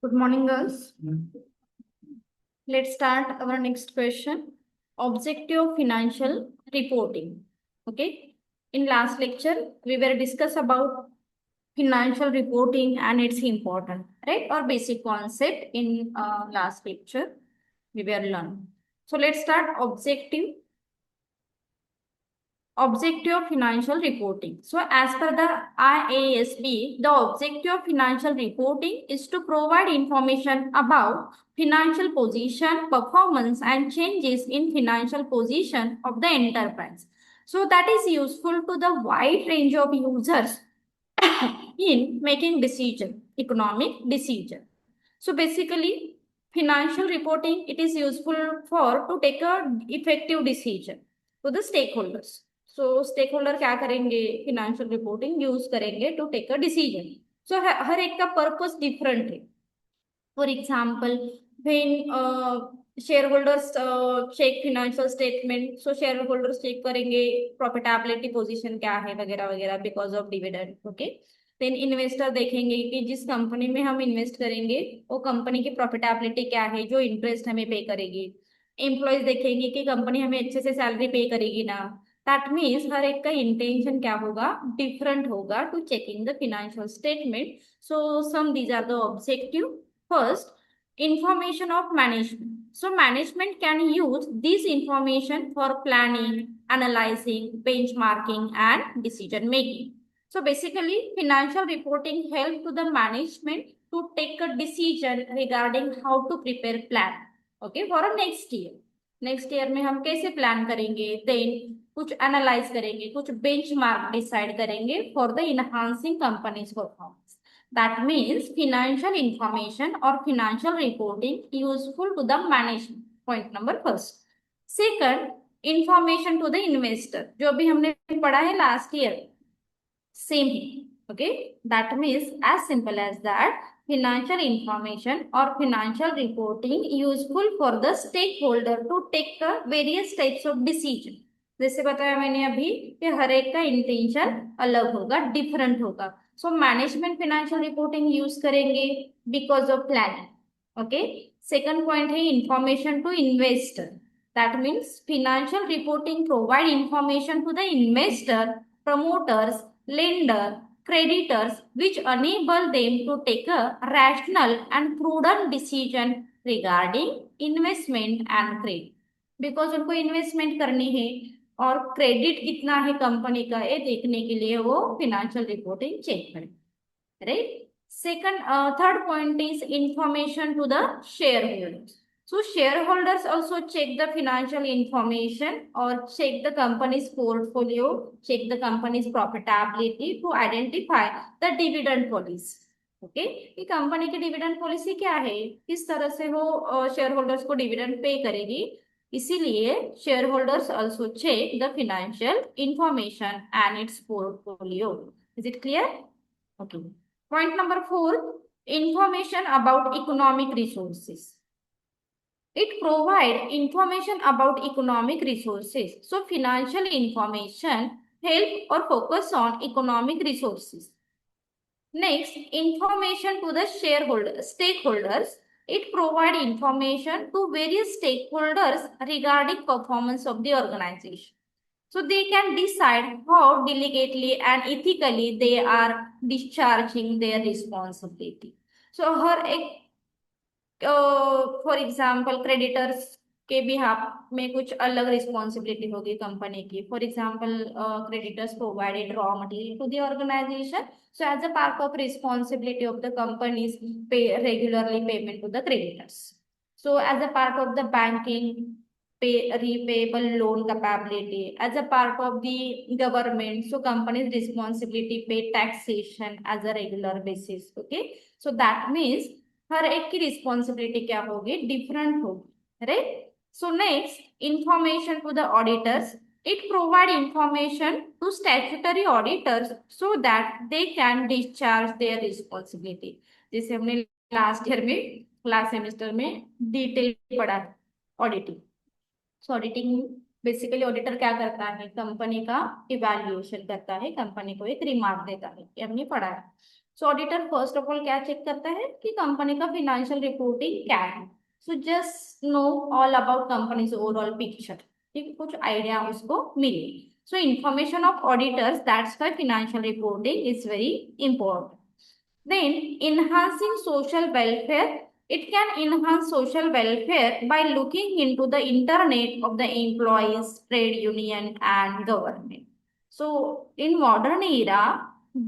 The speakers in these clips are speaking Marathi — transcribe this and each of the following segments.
Good morning, girls. Let's start our next question. Objective of financial reporting. Okay. In last lecture, we were discuss about financial reporting and its important, right? Or basic concept in last lecture we were learning. So let's start objective of financial reporting. So as per the IASB, the objective of financial reporting is to provide information about financial position, performance and changes in financial position of the enterprise. So that is useful to the wide range of users in making economic decision. So basically, financial reporting, it is useful for to take a effective decision to the stakeholders. So stakeholder क्या करेंगे, financial reporting use करेंगे to take a decision. So हर एक का purpose different है. For example, when shareholders check financial statement, so shareholders check करेंगे profitability position क्या है वगैरह वगैरह because of dividend. Okay. Then investor देखेंगे कि जिस कंपनी में हम इन्वेस्ट करेंगे वो कंपनी की प्रॉफिटेबिलिटी क्या है, जो इंटरेस्ट हमें पे करेगी. एम्प्लॉयज देखेंगे कि कंपनी हमें अच्छे से सैलरी पे करेगी ना. दैट मीन्स हर एक का इंटेंशन क्या होगा, डिफरेंट होगा to checking the financial statement. So some these are the objective. First, information of management. So management can use this information for planning, analyzing, benchmarking and decision making. So basically, financial reporting help to the management to take a decision regarding how to prepare plan. Okay, for a next year. Next year में हम कैसे प्लान करेंगे, देन कुछ एनालाइज करेंगे, कुछ बेंचमार्क डिसाइड करेंगे for the enhancing companies performance. That means financial information or financial reporting useful to the management. Point number first. Second, information to the investor. जो भी हमने पढ़ा है last year same he. Okay, that means as simple as that. Financial information or financial reporting useful for the stakeholder to take the various types of decision. जैसे बताया मैंने अभी कि हर एक का इंटेंशन अलग होगा, डिफरेंट होगा. So management financial reporting use करेंगे because of planning. Okay. Second point है information to investor. That means financial reporting provide information to the investor, promoters, lender, creditors, which enable them to take a rational and prudent decision regarding investment and credit. Because उनको इन्वेस्टमेंट करनी है और क्रेडिट कितना है कंपनी का, ये देखने के लिए वो फिनेंशियल रिपोर्टिंग चेक करें. Right. Second, third point is information to the shareholders. So shareholders also check the financial information or check the company's portfolio, check the company's profitability to identify the dividend policy. Okay, कि कंपनी की डिविडेंड पॉलिसी क्या है, किस तरह से वो शेयर होल्डर्स को डिविडेंड पे करेगी. इसीलिए shareholders also check the financial information and its portfolio. Is it clear? Okay. Point number 4, information about economic resources. It provide information about economic resources. So financial information help or focus on economic resources. Next, information to the stakeholders. It provide information to various stakeholders regarding performance of the organization. So they can decide how delicately and ethically they are discharging their responsibility. So हर एक फॉर एग्जाम्पल क्रेडिटर्स के बिहाफ में कुछ अलग रिस्पॉन्सिबिलिटी होगी कंपनी की. For example creditors provided raw material to the organisation. So as a part of responsibility of the companies pay regularly payment to the creditors. So as a part of the banking repayable loan capability. As a part of the government, so company's responsibility pay taxation as a regular basis. Okay, so that means हर एक की रिस्पॉन्सिबिलिटी क्या होगी, डिफरेंट होगी. Right. So next, information to the auditors. It provide information to statutory auditors so that they can discharge their responsibility. जैसे हमने लास्ट ईयर में लास्ट सेमेस्टर में डिटेल पढ़ा auditing. So auditing basically auditor क्या करता है, कंपनी का इवैल्यूएशन करता है, कंपनी को एक रिमार्क देता है, ये हमने पढ़ा है. So auditor first of all क्या चेक करता है कि कंपनी का फिनेंशियल रिपोर्टिंग क्या है. So just know all about companies overall picture. ठीक है, कुछ आइडिया उसको मिले. So information of auditors, that's why financial reporting is very important. Then, enhancing social welfare. It can enhance social welfare by looking into the internet of the employees, trade union, and government. So, in modern era,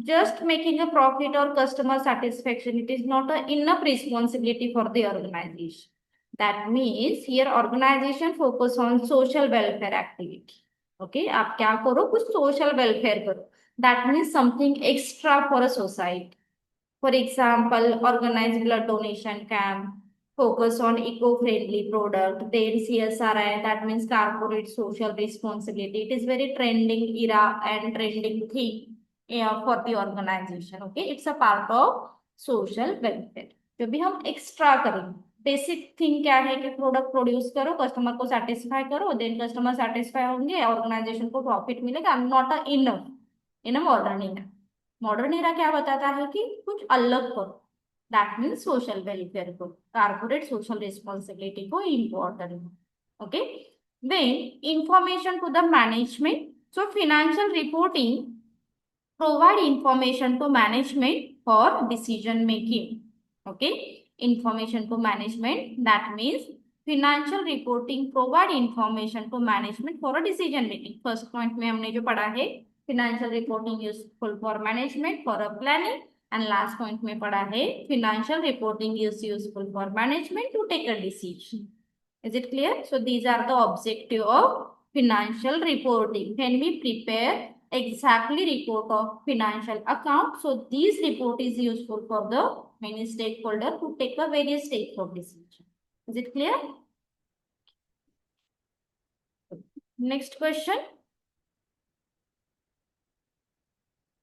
just making a profit or customer satisfaction, it is not a enough responsibility for the organization. That means here organization focus on social welfare activity. Okay, आप क्या करो, कुछ social welfare करो. That means something extra for a society. For example, organize blood donation camp, focus on eco-friendly product, then CSRI, that means corporate social responsibility. It is very trending era and trending thing, yeah, for the organization. Okay, it's a part of social welfare. जो भी हम एक्स्ट्रा करें, बेसिक थिंग क्या है कि प्रोडक्ट प्रोड्यूस करो, कस्टमर को सेटिस्फाई करो, देन कस्टमर सेटिस्फाई होंगे, ऑर्गेनाइजेशन को प्रॉफिट मिलेगा. Not a enough in a modern era. Modern era क्या बताता है कि कुछ अलग करो. दैट मीन्स सोशल वेलफेयर को, कारपोरेट सोशल रिस्पॉन्सिबिलिटी को important. Okay, then information to the management. So financial reporting provide information to management for decision making. Okay, information to management, that means financial reporting provide information to management for a decision making. First point में हमने जो पढ़ा है, financial reporting useful for management for a planning, and last point में पढ़ा है financial reporting is useful for management to take a decision. Is it clear? So these are the objective of financial reporting. When we prepare exactly report of financial account, so this report is useful for the many stakeholder to take a various step of decision. Is it clear? Next question.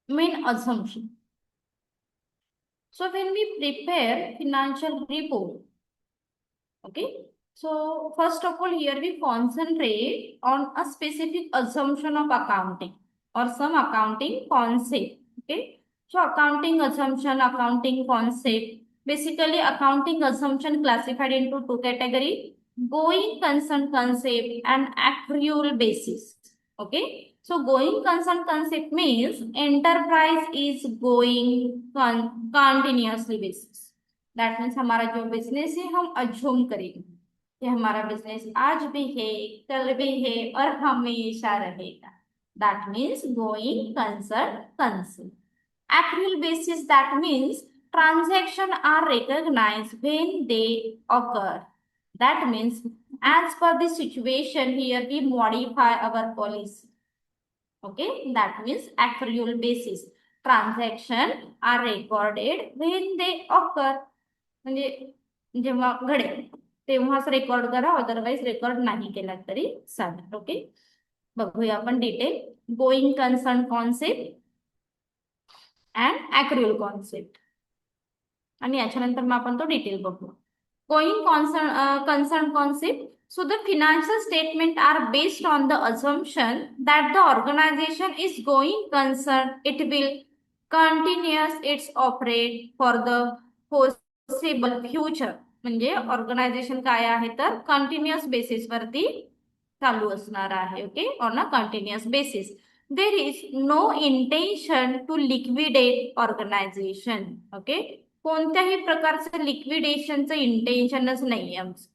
Main assumption. So when we prepare financial report, okay, so first of all here we concentrate on a specific assumption of accounting or some accounting concept. Okay, so accounting assumption, accounting concept. Basically accounting assumption classified into two categories: going concern concept and accrual basis. Okay, so going concern concept means enterprise is going continuously basis. That means हमारा जो बिजनेस है हम अज्यूम करेंगे कि हमारा बिजनेस आज भी है, कल भी है और हमेशा रहेगा. That means going concern concern. Accrual basis, that means transaction are recognized when they occur. That means as per the situation here we modify our policy. Okay, that means accrual basis. Transaction are recorded when they occur. म्हणजे जेव्हा घडेल तेव्हाच रेकॉर्ड करा, अदरवाईज रेकॉर्ड नाही केला तरी चालेल. ओके, बघूया आपण detail. Going concern concept and accrual concept, आणि याच्यानंतर मग आपण तो डिटेल बघू. Going concern concept. So the financial statement are based on the assumption that the organization is going concern. It will continuous its operate for the foreseeable future. म्हणजे ऑर्गनायझेशन काय आहे तर कंटिन्युअस बेसिस वरती चालू असणार आहे. Okay, on a continuous basis. There is no intention to liquidate organisation. Okay, कोणत्याही प्रकारचं लिक्विडेशनचं इंटेन्शनच नाही आमचं.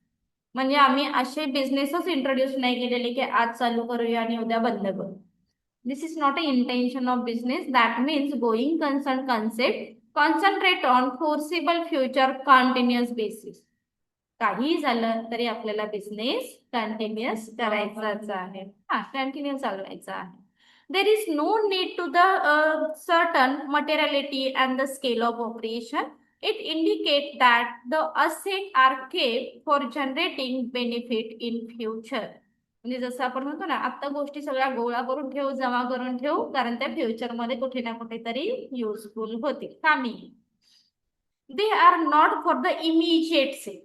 म्हणजे आम्ही असे बिझनेसच इंट्रोड्यूस नाही केलेले की आज चालू करूया आणि उद्या बंद करू. This is not a intention of business. That means going concern concept concentrate on foreseeable future continuous basis. काही झालं तरी आपल्याला बिझनेस कंटिन्युअस करायचाच आहे, हा कंटिन्युअस चालवायचा आहे. There is no need to the certain materiality and the scale of operation. It indicates that the assets are kept for generating benefit in future. म्हणजे जसं आपण म्हणतो ना, आता गोष्टी सगळ्या गोळा करून ठेवू, जमा करून ठेवू, कारण त्या फ्युचर मध्ये कुठे ना कुठेतरी युजफुल होतील, कामी. They are not for the immediate sale.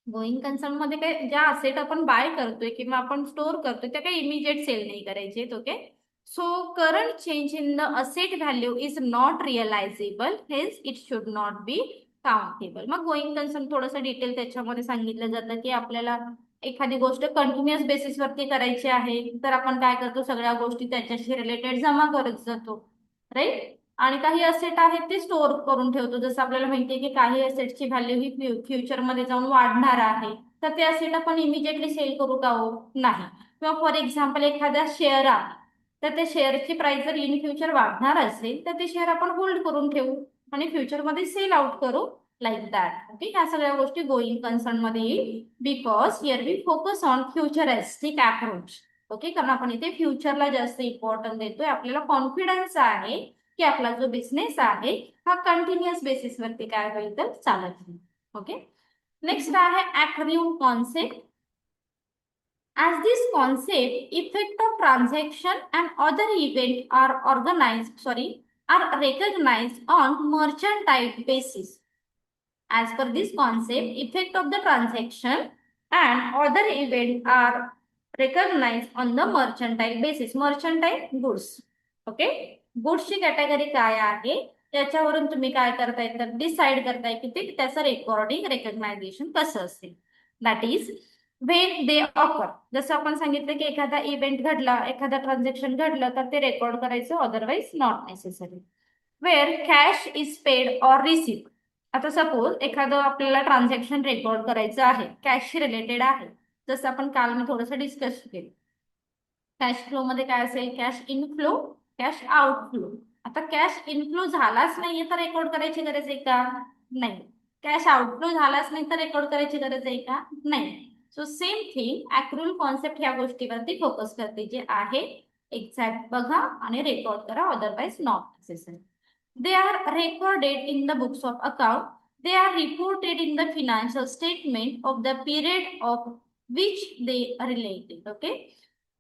Going concern मध्ये काय, ज्या असेट आपण बाय करतोय किंवा आपण स्टोर करतोय त्या काही इमिजिएट सेल नाही करायचे. Okay, So current change in the asset value is not realizable, hence it should not be countable. मग गोइंग कन्सर्न थोडंसं डिटेल त्याच्यामध्ये सांगितलं जातं की आपल्याला एखादी गोष्ट कंटिन्युअस बेसिस वरती करायची आहे तर आपण काय करतो, सगळ्या गोष्टी त्याच्याशी रिलेटेड जमा करत जातो, राईट. आणि काही असेट आहेत ते स्टोअर करून ठेवतो. जसं आपल्याला माहितीये की काही असेटची व्हॅल्यू ही फ्युचरमध्ये जाऊन वाढणार आहे, तर ते असेट आपण इमिजिएटली सेल करू का हो? नाही. किंवा फॉर एक्झाम्पल एखादा शेअर आहे, तर त्या शेअरची प्राइस जर इन फ्युचर वाढणार असेल तर ते शेअर आपण होल्ड करून ठेवू आणि फ्युचरमध्ये सेल आउट करू, लाईक दॅट. ओके, ह्या सगळ्या गोष्टी गोइंग कन्सर्न मध्ये येईल, because here we focus on futuristic approach. Okay, कारण आपण इथे फ्युचरला जास्त इम्पॉर्टन्स देतोय. आपल्याला कॉन्फिडन्स आहे की आपला जो बिझनेस आहे हा कंटिन्युअस बेसिस वरती काय होईल तर चालत नाही. ओके, नेक्स्ट आहे ऍक्रिव्ह concept. As this concept, effect of transaction and other event are recognized on mercantile basis. As per this concept, effect of the transaction and other event are recognized on the mercantile basis. Mercantile goods. Okay, गुड्सची कॅटेगरी काय आहे त्याच्यावरून तुम्ही काय करताय तर डिसाइड करताय की ते त्याचं रेकॉर्डिंग रेकग्नायझेशन कसं असेल. That is when they offer. जसं आपण सांगितलं की एखादा इव्हेंट घडला, एखादा ट्रान्झॅक्शन घडलं तर ते रेकॉर्ड करायचं, otherwise not necessary. Where cash is paid or receive. आता सपोज एखादं आपल्याला ट्रान्झॅक्शन रेकॉर्ड करायचं आहे, कॅशशी रिलेटेड आहे, जसं आपण काल मी थोडंसं डिस्कस केलं. कॅश फ्लो मध्ये काय असेल, कॅश इनफ्लो, कॅश आउटफ्लो. आता कॅश इनफ्लो झालाच नाहीये तर रेकॉर्ड करायची गरज आहे का? नाही. कॅश आउटफ्लो झालाच नाही तर रेकॉर्ड करायची गरज आहे का? नाही. सो सेम थिंग ऍक्रुअल कॉन्सेप्ट ह्या गोष्टीवरती फोकस करते, जे आहे एक्झॅक्ट बघा आणि रेकॉर्ड करा, otherwise not necessary. They are recorded in the books of account. They are reported in the financial statement of the period of which they related. Okay.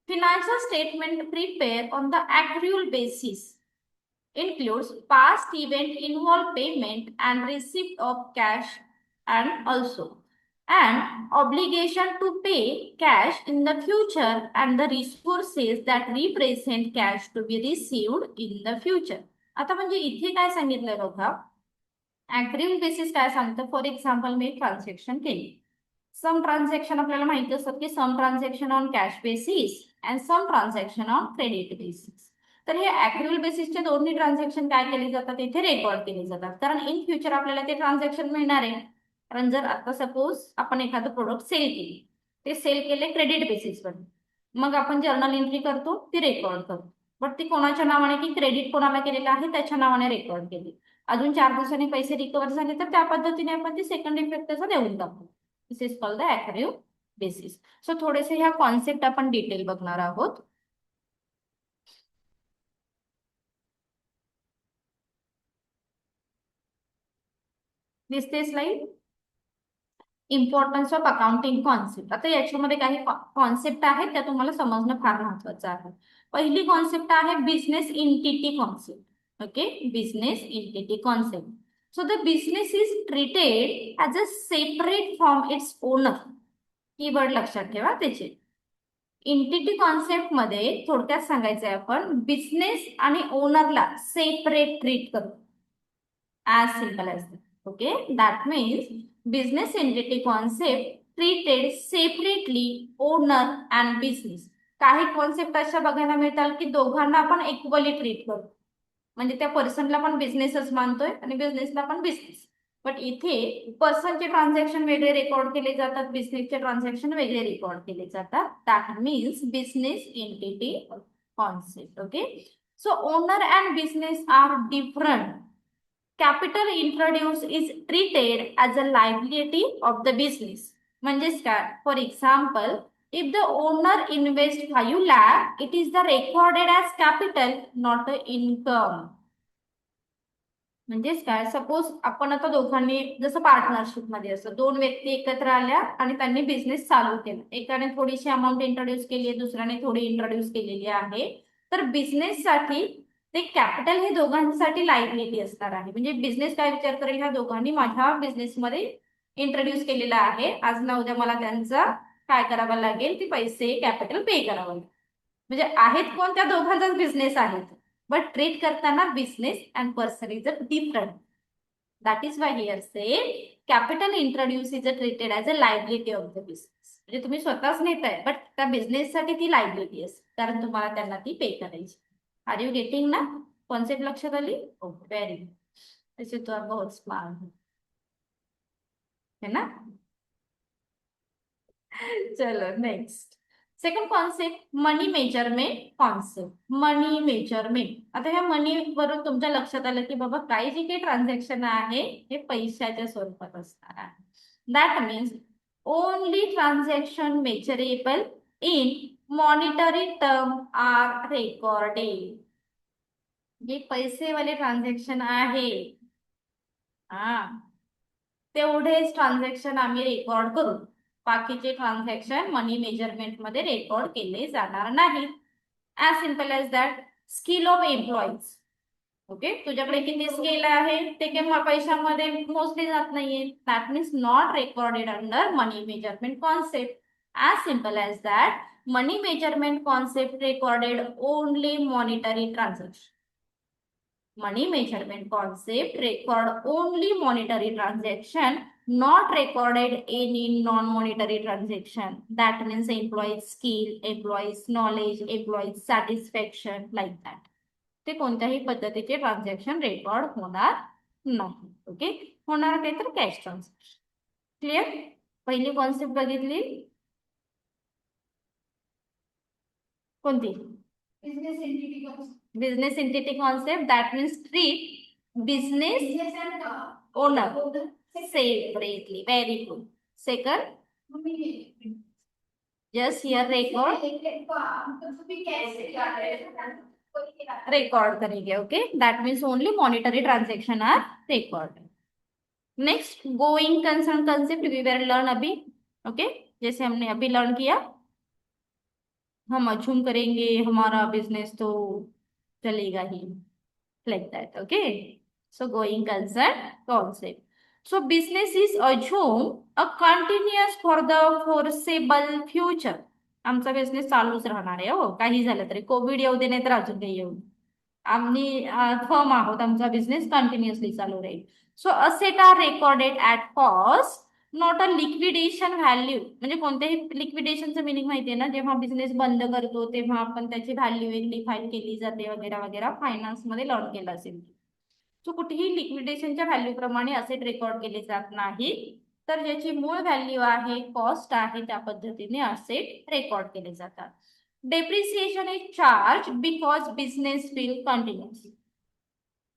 Financial statement prepared on the accrual basis includes past event involve payment and receipt of cash and also an obligation to pay cash in the future and the resources that represent cash to be received in the future. आता म्हणजे इथे काय सांगितलंय बघा, ऍग्रीव्ह बेसिस काय सांगतं. फॉर एक्झाम्पल मी ट्रान्झॅक्शन केली, सम ट्रान्झॅक्शन आपल्याला माहिती असतात की some transaction on cash basis and some transaction on credit basis. तर हे ऍक्रुअल बेसिसचे दोन्ही ट्रान्झॅक्शन काय केले जातात, इथे रेकॉर्ड केले जातात, कारण इन फ्युचर आपल्याला ते ट्रान्झॅक्शन मिळणार आहे. कारण जर आता सपोज आपण एखादं प्रोडक्ट सेल केली, ते सेल केले क्रेडिट बेसिसवर, मग आपण जर्नल एंट्री करतो, ती रेकॉर्ड करतो. बट ती कोणाच्या नावाने, की क्रेडिट कोणाला केलेलं आहे त्याच्या नावाने रेकॉर्ड केली. अजून 4 दिवसांनी पैसे रिकवर झाले तर त्या पद्धतीने आपण ती सेकंड इफेक्ट त्याचा देऊन टाकू. This is called the accrual basis. So थोडेसे ह्या कॉन्सेप्ट आपण डिटेल बघणार आहोत. दिसते slide. Importance of accounting concept. आता याच्यामध्ये काही कॉन्सेप्ट आहेत त्या तुम्हाला समजणं फार महत्वाचं आहे. पहिली कॉन्सेप्ट आहे business entity concept. Okay, business entity concept. So the business is treated as a separate from its owner. Keyword लक्षात ठेवा त्याचे. एंटिटी कॉन्सेप्ट मध्ये थोडक्यात सांगायचंय, आपण बिझनेस आणि ओनरला सेपरेट ट्रीट करतो. as simple as that. Okay, that means business entity concept treated separately owner and business. काही कॉन्सेप्ट अशा बघायला मिळतात की दोघांना आपण इक्वली ट्रीट करतो, म्हणजे त्या पर्सनला पण बिझनेसच मानतोय आणि बिझनेसला पण बिझनेस. बट इथे पर्सनचे ट्रान्झॅक्शन वेगळे रेकॉर्ड केले जातात, बिझनेसचे ट्रान्झॅक्शन वेगळे रेकॉर्ड केले जातात. That means business entity concept. Okay, so owner and business are different. Capital introduced is treated as a liability of the business. म्हणजेच काय, for example if the owner invest 5 lakh, it is the recorded as capital, not a income. म्हणजेच काय, सपोज आपण आता दोघांनी जसं पार्टनरशिप मध्ये असतं, दोन व्यक्ती एकत्र आल्या आणि त्यांनी बिझनेस चालू केला, एकाने थोडीशी अमाऊंट इंट्रोड्यूस केली आहे, दुसऱ्याने थोडी इंट्रोड्यूस केलेली आहे, तर बिझनेससाठी ते कॅपिटल हे दोघांसाठी लायबिलिटी असणार आहे. म्हणजे बिझनेस काय विचार करेल, ह्या दोघांनी माझ्या बिझनेसमध्ये इंट्रोड्यूस केलेला आहे, आज ना उद्या मला त्यांचा काय करावं लागेल, ते पैसे कॅपिटल पे करावं लागेल. म्हणजे आहेत कोण, त्या दोघांचाच बिझनेस आहेत, बट ट्रीट करताना business and person is a different. That is why here say capital introduce is a treated as a liability of the business. म्हणजे तुम्ही स्वतःच नेताय, बट त्या बिझनेससाठी ती लायबिलिटी असते, कारण तुम्हाला त्यांना ती पे करायची. आर यू गेटिंग ना? कॉन्सेप्ट लक्षात आली? Okay, very good. तसे तो बहुत स्मार्ट है ना. चलो नेक्स्ट. सेकंड कॉन्सेप्ट, मनी मेजरमेंट कॉन्सेप्ट. मनी मेजरमेंट. आता ह्या मनी वरून तुमच्या लक्षात आलं की बाबा काही जे काही ट्रान्झॅक्शन आहे हे पैशाच्या स्वरूपात असणार आहे. That means only transaction measurable in monetary term are recorded. जे पैसेवाले ट्रान्झॅक्शन आहे, हा, तेवढेच ट्रान्झॅक्शन आम्ही रेकॉर्ड करू. बाकीचे ट्रान्झॅक्शन मनी मेजरमेंट मध्ये रेकॉर्ड केले जाणार नाहीत. As simple as that. Skill of employees. Okay, तुझ्याकडे किती स्किल आहे ते केव्हा पैशामध्ये मोजले जात नाहीये. That means not recorded under money measurement concept. As simple as that. Money measurement concept recorded only monetary transaction. Money measurement concept record only monetary transaction, not recorded any non-monetary transaction. That means employees skill, employees knowledge, employees satisfaction, like that. ते कोणत्याही पद्धतीचे ट्रान्झॅक्शन रेकॉर्ड होणार नाही. ओके, होणार काय तर कॅश ट्रान्झॅक्शन. क्लिअर? पहिली कॉन्सेप्ट बघितली कोणती? Business entity concept. That means treat business owner separately. Very good. Second, just here record करेंगे. Okay, that means only monetary transaction are recorded. Next, going concern concept we will learn अभी. Okay, जैसे हमने अभी लर्न किया, हम अज्यूम करेंगे हमारा बिजनेस तो चलेगा ही, like that. Okay, so going concern concept. So business is assumed a continuous for the foreseeable future. आमचा बिझनेस चालूच राहणार आहे हो, काही झालं तरी. कोविड येऊ दे नाही तर अजून काही येऊ. आम्ही फर्म आहोत, आमचा बिझनेस कंटिन्युअसली चालू राहील. So asset are recorded at cost, not a liquidation value. म्हणजे कोणत्याही लिक्विडेशनचं मिनिंग माहितीये ना, जेव्हा बिझनेस बंद करतो तेव्हा आपण त्याची व्हॅल्यू डिफाईन केली जाते वगैरे वगैरे. फायनान्स मध्ये लर्न केलं असेल. सो कुठेही लिक्विडेशनच्या व्हॅल्यू प्रमाणे असेट रेकॉर्ड केले जात नाही, तर ज्याची मूळ व्हॅल्यू आहे, कॉस्ट आहे, त्या पद्धतीने असेट रेकॉर्ड केले जातात. Depreciation is charge because business will continuous.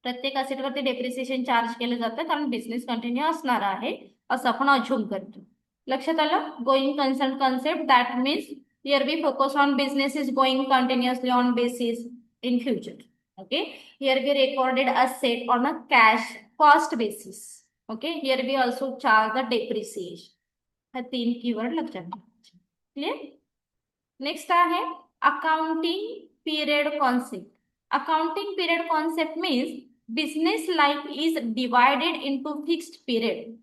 प्रत्येक असेटवरती डेप्रिसिएशन चार्ज केलं जातं कारण बिझनेस कंटिन्यू असणार आहे असं आपण अज्यूम करतो. लक्षात आलं? Going concern concept. That means here we focus on business is going continuously on basis in future. Okay, here we recorded asset on a cash cost basis. Okay, here we also charge the depreciation. हा 3 कीवर्ड लक्षात ठेवायचे. क्लियर? नेक्स्ट आहे accounting period concept. Accounting period concept means business life is divided into fixed period,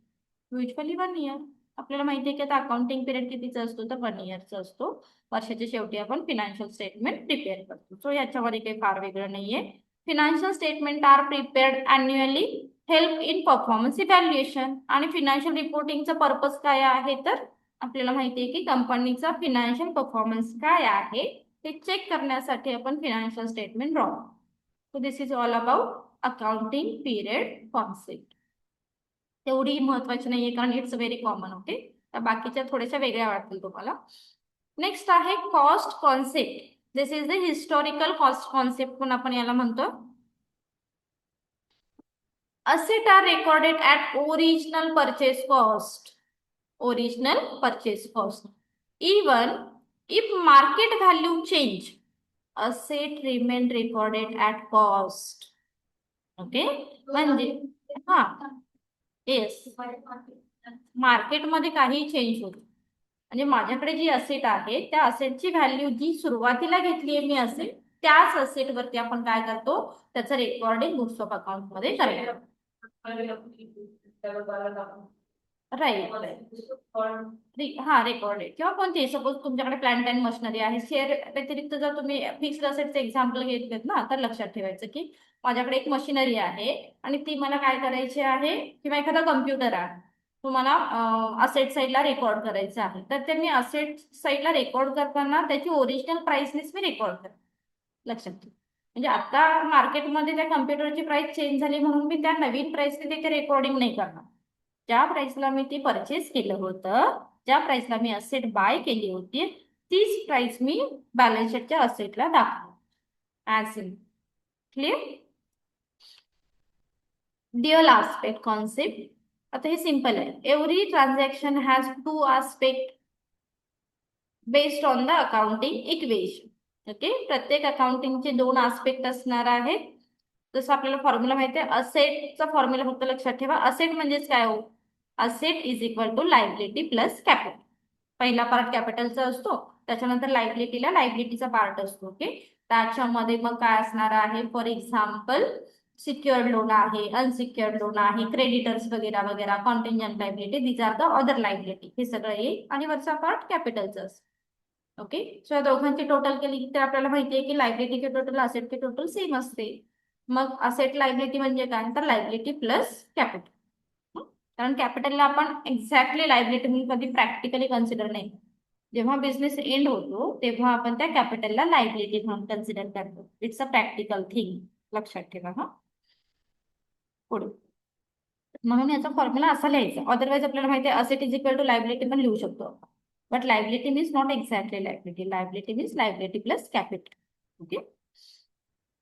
usually 1 year. आपल्याला माहिती आहे की आता अकाउंटिंग पिरियड कितीचा असतो, तर 1 इयरचा असतो. वर्षाच्या शेवटी आपण फिनान्शियल स्टेटमेंट प्रिपेअर करतो. सो याच्यामध्ये काही फार वेगळं नाहीये. Financial statement are prepared annually, help in performance evaluation. आणि फिनान्शियल रिपोर्टिंगचा पर्पज काय आहे, तर आपल्याला माहिती आहे की कंपनीचा फिनान्शियल परफॉर्मन्स काय आहे ते चेक करण्यासाठी आपण financial statement draw. So this is all about accounting period concept. तेवढी महत्वाची नाहीये कारण इट्स व्हेरी कॉमन. ओके, तर बाकीच्या थोड्याशा वेगळ्या वाटतील तुम्हाला. नेक्स्ट आहे cost concept. This is the historical cost concept पण आपण याला म्हणतो. Asset are recorded at original purchase cost. Original purchase cost. Even if market value change, asset remain recorded at cost. Okay, म्हणजे हा, येस, मार्केटमध्ये काही चेंज होतो. म्हणजे माझ्याकडे जी असेट आहे त्या असेटची व्हॅल्यू जी सुरुवातीला घेतली आहे मी असेट, त्याच असेट वरती आपण काय करतो, त्याचं रेकॉर्डिंग बुक्स ऑफ अकाउंट मध्ये करतो. राईट. हा रेकॉर्डेड किंवा कोणतीही, सपोज तुमच्याकडे प्लांट अँड मशिनरी आहे, शेअर व्यतिरिक्त जर तुम्ही फिक्स्ड असेटचं एक्झाम्पल घेतलेत ना, तर लक्षात ठेवायचं की माझ्याकडे एक मशिनरी आहे आणि ती मला काय करायची आहे, किंवा एखादा कम्प्युटर आहे, तुम्हाला असेट साईडला रेकॉर्ड करायचं आहे, तर ते मी असेट साईडला रेकॉर्ड करताना त्याची ओरिजिनल प्राइसनेच मी रेकॉर्ड करते. लक्षात ठेवा. म्हणजे आता मार्केटमध्ये त्या कम्प्युटरची प्राइस चेंज झाली म्हणून मी त्या नवीन प्राइसने त्याचे रेकॉर्डिंग नाही करणार. ज्या प्राइसला मी ते परचेस केलं होतं, ज्या प्राइसला मी असेट बाय केली होती, तीच प्राइस मी बॅलन्स शीटच्या असेटला दाखवतो. As in clear. Dual aspect concept. आता हे सिंपल आहे. Every transaction has two aspect based on the accounting equation. Okay, प्रत्येक अकाउंटिंगचे दोन आस्पेक्ट असणार आहेत. जसं आपल्याला फॉर्म्युला माहिती आहे, असेटचा फॉर्म्युला फक्त लक्षात ठेवा. असेट म्हणजेच काय हो, asset is equal to liability plus capital. पहिला पार्ट कॅपिटलचा असतो, त्याच्यानंतर लायबिलिटीला लायबिलिटीचा पार्ट असतो. ओके, त्याच्यामध्ये मग काय असणार आहे, फॉर एक्झाम्पल सिक्युअर्ड लोन आहे, अनसिक्युअर्ड लोन आहे, क्रेडिटर्स वगैरे वगैरे, contingent liability, these are the other liability. हे सगळं येईल आणि वरचा पार्ट कॅपिटलचा असतो. ओके, सो या दोघांची टोटल केली तर आपल्याला माहिती आहे की लायबिलिटी के टोटल असेट के टोटल सेम असते. मग असेट लायबिलिटी म्हणजे काय, तर लायबिलिटी प्लस कॅपिटल. कारण कॅपिटलला आपण एक्झॅक्टली लायबिलिटी म्हणून कधी प्रॅक्टिकली कन्सिडर नाही. जेव्हा बिझनेस एंड होतो तेव्हा आपण त्या कॅपिटलला लायबिलिटी म्हणून कन्सिडर करतो. इट्स अ प्रॅक्टिकल थिंग, लक्षात ठेवा. हा, पुढे म्हणून याचा फॉर्म्युला असा लिहायचा. अदरवाईज आपल्याला माहिती आहे asset is equal to liability पण लिहू शकतो, but liability means not exactly liability. Liability means liability plus capital. Okay,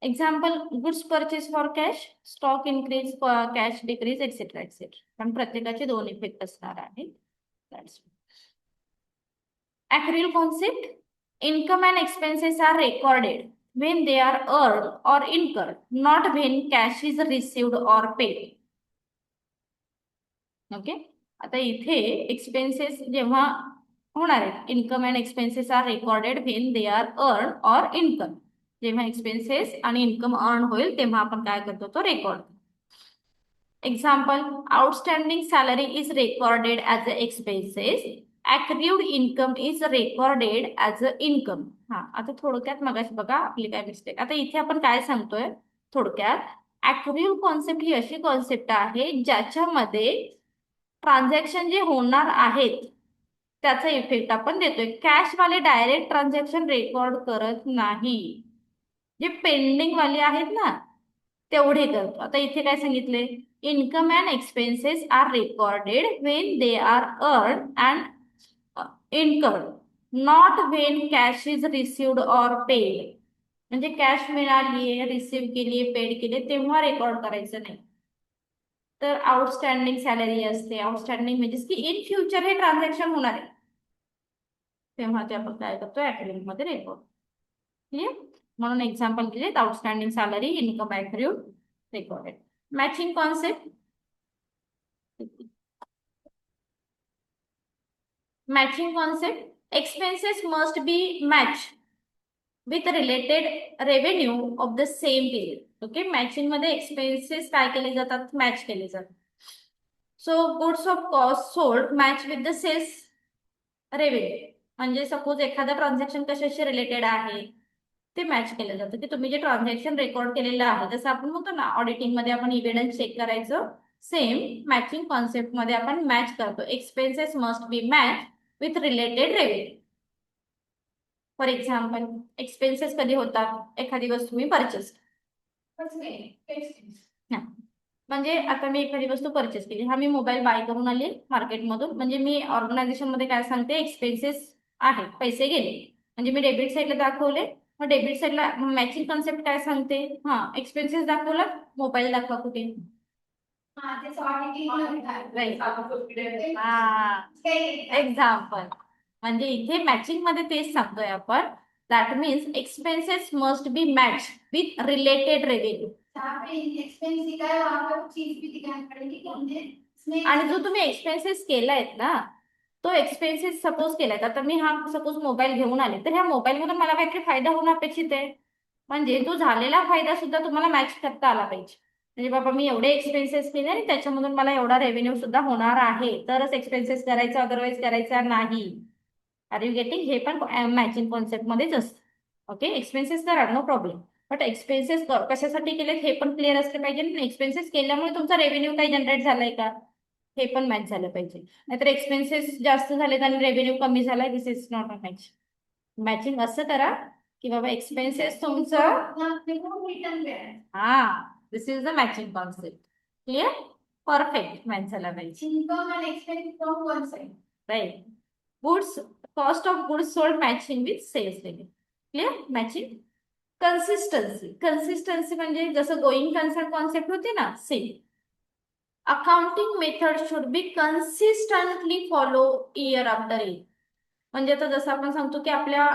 example goods purchase for cash, stock increase, cash decrease, et cetera et cetera. पण प्रत्येकाचे दोन इफेक्ट असणार आहेत. Accrual concept. Income and expenses are recorded when they are earned or incurred, not when cash is received or paid. Okay, आता इथे एक्सपेन्सेस जेव्हा होणार आहेत, income and expenses are recorded when they are earn or income. जेव्हा एक्सपेन्सेस आणि इन्कम अर्न होईल तेव्हा आपण काय करतो, तो record. Example, outstanding salary is recorded as a expenses, accrued income is recorded as a income. हा, आता थोडक्यात मगाशी बघा आपली काय मिस्टेक. आता इथे आपण काय सांगतोय थोडक्यात, accrued कॉन्सेप्ट ही अशी कॉन्सेप्ट आहे ज्याच्यामध्ये ट्रान्झॅक्शन जे होणार आहेत त्याचा इफेक्ट आपण देतोय. कॅश वाले डायरेक्ट ट्रान्झॅक्शन रेकॉर्ड करत नाही, जे पेंडिंग वाले आहेत ना तेवढे करतो. आता इथे काय सांगितले, income and expenses are recorded when they are earn and incurred, not when cash is received or paid. म्हणजे कॅश मिळालीये, रिसिव्ह केलीये, पेड केली तेव्हा रेकॉर्ड करायचं नाही. तर आउटस्टँडिंग सॅलरी असते, आउटस्टँडिंग म्हणजे की इन फ्युचर हे ट्रान्झॅक्शन होणार आहे तेव्हा ते आपण काय करतो, ऍक्रुअल मध्ये रेकॉर्ड. क्लिअर. म्हणून एक्झाम्पल दिलेत, outstanding salary, income accrual, recorded. Matching concept. Matching concept. Expenses must be matched with related revenue of the same period. Okay, matching मध्ये एक्सपेन्सेस काय केले जातात, मॅच केले जातात. So goods of cost sold match with the sales revenue. म्हणजे सपोज एखादं ट्रान्झॅक्शन कशाशी रिलेटेड आहे ते मॅच केलं जातं, की तुम्ही जे ट्रान्झॅक्शन रेकॉर्ड केलेलं आहे, जसं आपण म्हणतो ना ऑडिटिंग मध्ये आपण इव्हिडन्स चेक करायचं, सेम मॅचिंग कॉन्सेप्ट मध्ये आपण मॅच करतो. Expenses must be match with related revenue. For example, expenses कधी होतात, एखादी वस्तू मी परचेस, म्हणजे आता मी एखादी वस्तू परचेस केली, हा मी मोबाईल बाय करून आली मार्केटमधून, म्हणजे मी ऑर्गनायझेशन मध्ये काय सांगते, एक्सपेन्सेस आहे, पैसे गेले, म्हणजे मी डेबिट साईडला दाखवले. मग डेबिट साईडला मॅचिंग कॉन्सेप्ट काय सांगते, हा एक्सपेन्सेस दाखवला, मोबाईल दाखवा कुठे. एक्झाम्पल म्हणजे इथे मॅचिंग मध्ये तेच सांगतोय आपण. That means expenses must be match with related revenue. आणि जो तुम्ही एक्सपेन्सेस केलायत ना, तो एक्सपेन्सेस सपोज केलाय, आता मी हा सपोज मोबाईल घेऊन आले, तर ह्या मोबाईल मधून मला काहीतरी फायदा होणं अपेक्षित आहे. म्हणजे तो झालेला फायदा सुद्धा तुम्हाला मॅच करता आला पाहिजे. म्हणजे बाबा मी एवढे एक्सपेन्सेस केले आणि त्याच्यामधून मला एवढा रेव्हेन्यू सुद्धा होणार आहे तरच एक्सपेन्सेस करायचा, अदरवाईज करायचा नाही. Are you getting? हे पण मॅचिंग कॉन्सेप्ट मध्येच असतं. ओके, एक्सपेन्सेस करा, नो प्रॉब्लेम. बट एक्सपेन्सेस कशासाठी केलेत हे पण क्लिअर असले पाहिजे. एक्सपेन्सेस केल्यामुळे तुमचा रेव्हेन्यू काही जनरेट झालाय का हे पण मॅच झालं पाहिजे. नाहीतर एक्सपेन्सेस जास्त झालेत आणि रेव्हेन्यू कमी झालाय, this is not a match. Matching असं करा की बाबा एक्सपेन्सेस तुमचं, हा, this is the matching concept. Clear? Perfect match झाला पाहिजे. Income and expense from one side, right. Goods, cost of goods sold matching with sales limit. Clear? Matching. Consistency, consistency म्हणजे जसं गोईंग कन्सर्न कॉन्सेप्ट होती ना, same. Accounting method should be consistently follow year after year. म्हणजे आता जसं आपण सांगतो की आपल्या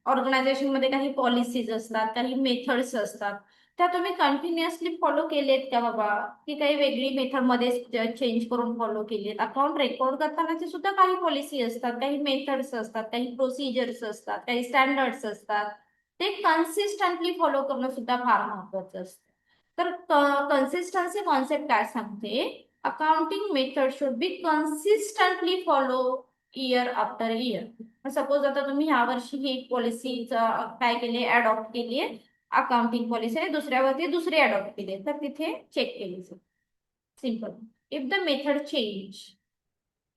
ऑर्गनायझेशन मध्ये काही पॉलिसीज असतात, काही मेथड्स असतात, त्या तुम्ही कंटिन्युअसली फॉलो केलेत का बाबा, की काही वेगळी मेथड मध्ये चेंज करून फॉलो केलीत? अकाउंट रेकॉर्ड करतानाचे सुद्धा काही पॉलिसी असतात, काही मेथड्स असतात, काही प्रोसिजर्स असतात, काही स्टँडर्ड्स असतात. ते कन्सिस्टंटली फॉलो करणं सुद्धा फार महत्वाचं असतं. तर कन्सिस्टन्सी कॉन्सेप्ट काय सांगते? Accounting method should be consistently follow year after year. Suppose आता तुम्ही ह्या वर्षी ही पॉलिसी काय केली, अडॉप्ट केली आहे अकाउंटिंग पॉलिसी, आणि दुसऱ्यावरती दुसरी अडॉप्ट केली, तर तिथे चेक केली. Simple. If the method change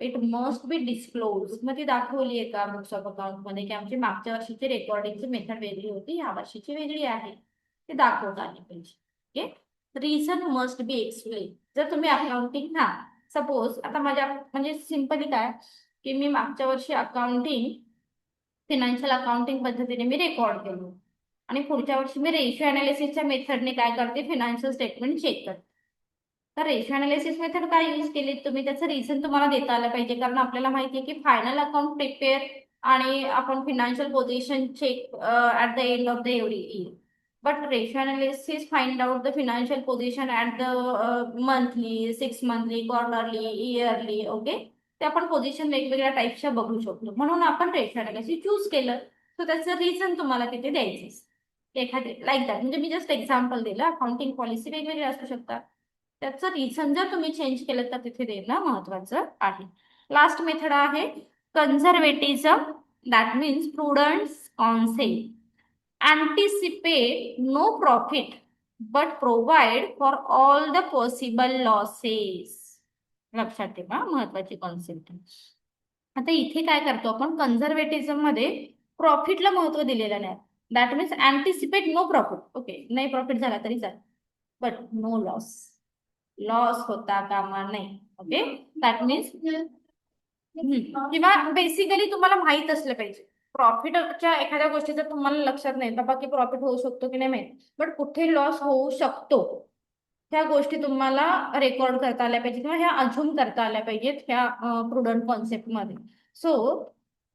it must be disclose. मग ती दाखवली आहे का बुक्स ऑफ अकाउंट मध्ये की आमची मागच्या वर्षीची रेकॉर्डिंगची मेथड वेगळी होती, या वर्षीची वेगळी आहे, ते दाखवता आली पाहिजे. Okay, reason must be explain. जर तुम्ही अकाउंटिंग, हा, सपोज आता माझ्या म्हणजे सिंपली काय की मी मागच्या वर्षी अकाउंटिंग, फिनान्शियल अकाउंटिंग पद्धतीने मी रेकॉर्ड केलं आणि पुढच्या वर्षी मी रेशिओ अनालिसिसच्या मेथडने काय करते, फिनान्शियल स्टेटमेंट चेक करते. तर रेशिओ अनालिसिस मेथड काय यूज केली तुम्ही, त्याचं रिझन तुम्हाला देता आलं पाहिजे. कारण आपल्याला माहिती आहे की फायनल अकाउंट प्रिपेअर आणि आपण financial position check at the end of the every year. But ratio analysis find out the financial position at the monthly, 6 monthly, quarterly, yearly. Okay, ते आपण पोझिशन वेगवेगळ्या टाईपच्या बघू शकतो, म्हणून आपण रेशिओ अनालिसिस चूज केलं. सो त्याचं रिझन तुम्हाला तिथे द्यायचं. एखादी लाईक दॅट, म्हणजे मी जस्ट एक्झाम्पल दिलं. अकाउंटिंग पॉलिसी वेगवेगळी असू शकतात, त्याचं रिझन जर तुम्ही चेंज केलं तर तिथे देणं महत्वाचं आहे. लास्ट मेथड आहे conservatism. That means prudence concept. Anticipate no profit but provide for all the possible losses. लक्षात ठेवा, महत्वाची कॉन्सेप्ट. आता इथे काय करतो आपण, कन्झर्वेटिझम मध्ये प्रॉफिटला महत्व दिलेलं नाही. That means anticipate no profit. Okay, नाही प्रॉफिट झाला तरी चालेल, बट नो लॉस. लॉस होता कामा नाही. ओके, दॅट मीन्स किंवा बेसिकली तुम्हाला माहित असलं पाहिजे प्रॉफिटच्या एखाद्या गोष्टीचं तुम्हाला लक्षात नाही बाबा की प्रॉफिट होऊ शकतो की नाही माहित, बट कुठे लॉस होऊ शकतो त्या गोष्टी तुम्हाला रेकॉर्ड करता आल्या पाहिजे किंवा ह्या अझ्युम करता आल्या पाहिजेत ह्या प्रुडंट कॉन्सेप्ट मध्ये. सो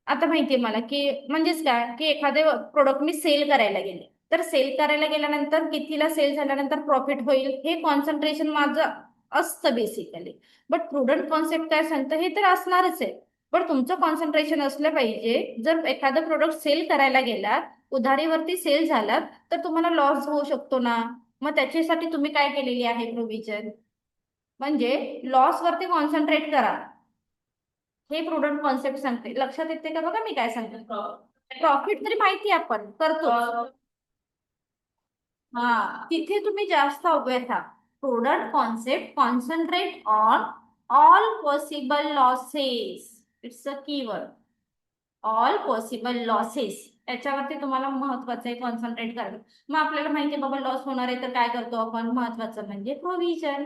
आता माहितीये मला की म्हणजेच काय की एखादे प्रोडक्ट मी सेल करायला गेले, तर सेल करायला गेल्यानंतर कितीला सेल झाल्यानंतर प्रॉफिट होईल हे कॉन्सन्ट्रेशन माझं असतं बेसिकली. बट प्रुडंट कॉन्सेप्ट काय सांगतं, हे तर असणारच आहे, पण तुमचं कॉन्सन्ट्रेशन असलं पाहिजे. जर एखादं प्रोडक्ट सेल करायला गेलात, उधारीवरती सेल झालात, तर तुम्हाला लॉस होऊ शकतो ना. मग त्याच्यासाठी तुम्ही काय केलेली आहे प्रोव्हिजन, म्हणजे लॉस वरती कॉन्सन्ट्रेट करा, हे प्रुडंट कॉन्सेप्ट सांगते. लक्षात येते का बघा मी काय सांगते. प्रॉफिट तरी माहिती आपण करतो, हा, तिथे तुम्ही जास्त अवेअर राहा. Prudent concept concentrate on all possible losses. It's a keyword, all possible losses. याच्यावरती तुम्हाला महत्वाचं आहे कॉन्सन्ट्रेट करायला. मग आपल्याला माहिती आहे बाबा लॉस होणार आहे, तर काय करतो आपण, महत्वाचं म्हणजे प्रोव्हिजन.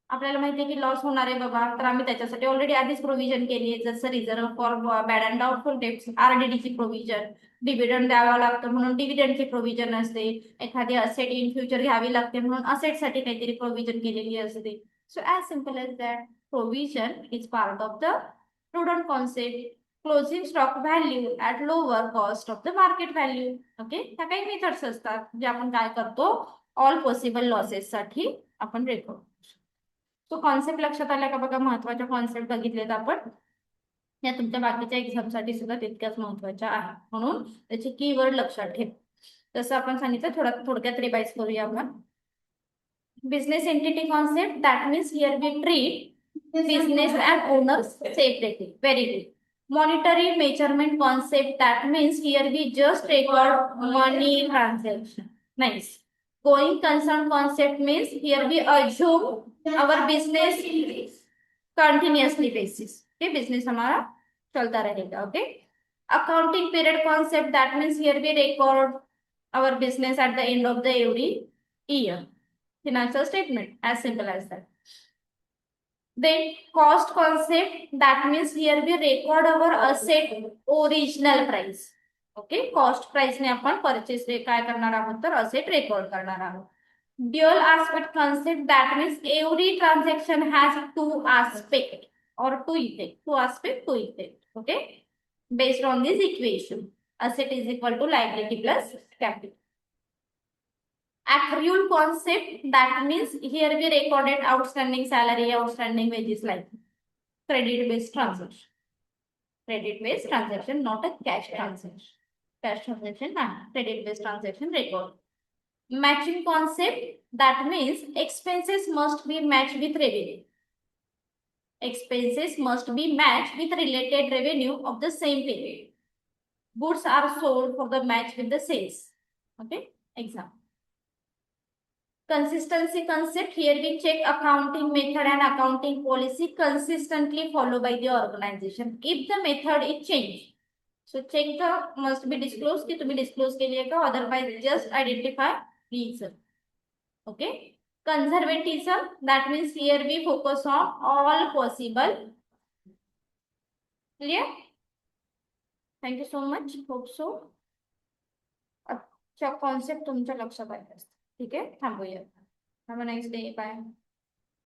आपल्याला माहिती आहे की लॉस होणार आहे बाबा, तर आम्ही त्याच्यासाठी ऑलरेडी आधीच प्रोव्हिजन केली आहे, जसं reserve for bad and doubtful debts, आरडीडीची प्रोव्हिजन. डिव्हिडंड द्यावा लागतं म्हणून डिव्हिडंडची प्रोव्हिजन असते. एखादी असेट इन फ्युचर घ्यावी लागते म्हणून असेटसाठी काहीतरी प्रोव्हिजन केलेली असते. So as simple as that, provision is part of the prudent concept. Closing stock value at lower cost of the market value. Okay, त्या काही मेथड्स असतात जे आपण काय करतो, ऑल पॉसिबल लॉसेस साठी आपण रेकॉर्ड. तो कॉन्सेप्ट लक्षात आला का बघा, महत्वाच्या कॉन्सेप्ट बघितलेत आपण, या तुमच्या बाकीच्या एक्झामसाठी सुद्धा तितक्याच महत्वाच्या आहेत, म्हणून त्याचे कीवर्ड लक्षात ठेव. जसं आपण सांगितलं थोडक्यात रिवाइज करूया आपण. Business entity concept, that means here we treat business and owners separately. Very good. Monetary measurement concept, that means here we just record money transaction. Nice. Going concern concept means here we assume our business continuously basis. Okay, business हमारा चलता रहेगा. Okay. Accounting period concept, that means here we record our business at the end of the every year. Financial statement, as simple as that. Then cost concept, that means here we record our asset original price. Okay, cost price ने आपण purchase रे काय करणार आहोत तर asset record करणार आहोत. Dual aspect concept, that means every transaction has two aspect or two effect. Two aspect, two effect. Okay, based on this equation, asset is equal to liability plus capital. Accrual concept, that means here we recorded outstanding salary, outstanding wages, like credit based transaction. Credit based transaction, not a cash transaction. Cash transaction, credit based transaction record. Matching concept, that means expenses must be matched with revenue. Expenses must be matched with related revenue of the same period. Goods are sold for the match with the sales. Okay, example. Consistency concept, here we check accounting method and accounting policy consistently followed by the organization. If the method is changed, so check the must be disclosed ki तुम्ही disclose केली का, otherwise just identify reason. Okay. Conservatism, that means here we focus on all possible. Clear? Thank you so much. Hope so. अच्छा कॉन्सेप्ट तुमच्या लक्षात आले असतील. ठीक आहे, थांबूया. Have a nice day. Bye.